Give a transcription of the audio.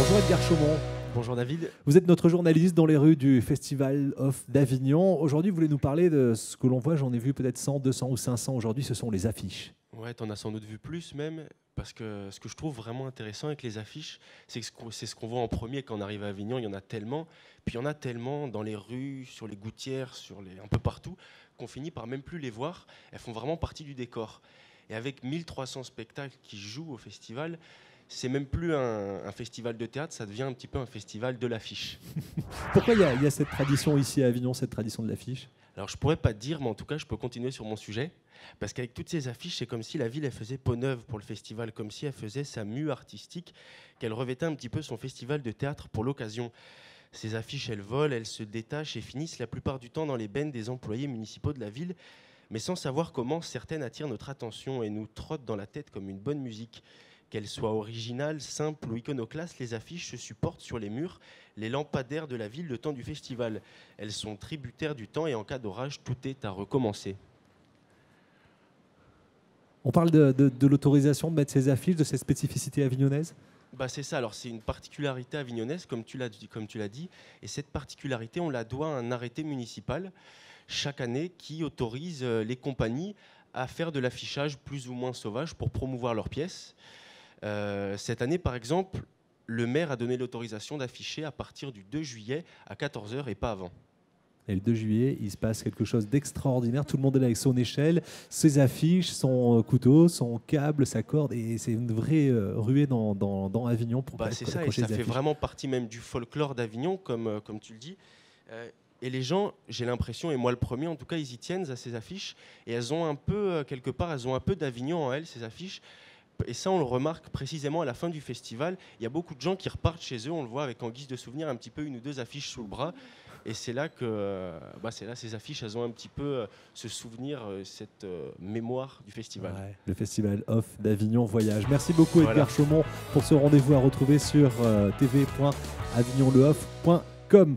Bonjour Edgar Chaumont. Bonjour David. Vous êtes notre journaliste dans les rues du Festival of d'Avignon. Aujourd'hui, vous voulez nous parler de ce que l'on voit, j'en ai vu peut-être 100, 200 ou 500 aujourd'hui, ce sont les affiches. Ouais, t'en as sans doute vu plus même, parce que ce que je trouve vraiment intéressant avec les affiches, c'est ce qu'on voit en premier quand on arrive à Avignon, il y en a tellement, puis il y en a tellement dans les rues, sur les gouttières, un peu partout, qu'on finit par même plus les voir, elles font vraiment partie du décor. Et avec 1300 spectacles qui jouent au festival, c'est même plus un festival de théâtre, ça devient un petit peu un festival de l'affiche. Pourquoi il y a cette tradition ici à Avignon, cette tradition de l'affiche ? Alors je pourrais pas te dire, mais en tout cas je peux continuer sur mon sujet, parce qu'avec toutes ces affiches, c'est comme si la ville elle faisait peau neuve pour le festival, comme si elle faisait sa mue artistique, qu'elle revêtait un petit peu son festival de théâtre pour l'occasion. Ces affiches, elles volent, elles se détachent et finissent la plupart du temps dans les bennes des employés municipaux de la ville, mais sans savoir comment certaines attirent notre attention et nous trottent dans la tête comme une bonne musique. Qu'elles soient originales, simples ou iconoclastes, les affiches se supportent sur les murs, les lampadaires de la ville le temps du festival. Elles sont tributaires du temps et en cas d'orage, tout est à recommencer. On parle de l'autorisation de mettre ces affiches, de ces spécificités avignonnaises ? C'est ça, alors c'est une particularité avignonnaise, comme tu l'as dit, et cette particularité, on la doit à un arrêté municipal chaque année qui autorise les compagnies à faire de l'affichage plus ou moins sauvage pour promouvoir leurs pièces. Cette année, par exemple, le maire a donné l'autorisation d'afficher à partir du 2 juillet à 14 h et pas avant. Et le 2 juillet, il se passe quelque chose d'extraordinaire. Tout le monde est là avec son échelle, ses affiches, son couteau, son câble, sa corde. Et c'est une vraie ruée dans Avignon pour C'est ça, et ça fait vraiment partie même du folklore d'Avignon, comme tu le dis. Et les gens, j'ai l'impression, et moi le premier, en tout cas, ils y tiennent à ces affiches. Et elles ont un peu, quelque part, elles ont un peu d'Avignon en elles, ces affiches. Et ça, on le remarque précisément à la fin du festival. Il y a beaucoup de gens qui repartent chez eux, on le voit avec en guise de souvenir un petit peu une ou deux affiches sous le bras. Et c'est là que ces affiches, elles ont un petit peu ce souvenir, cette mémoire du festival. Ouais, le Festival of d'Avignon Voyage. Merci beaucoup Edgar Chaumont pour ce rendez-vous à retrouver sur tv.avignonleoff.com.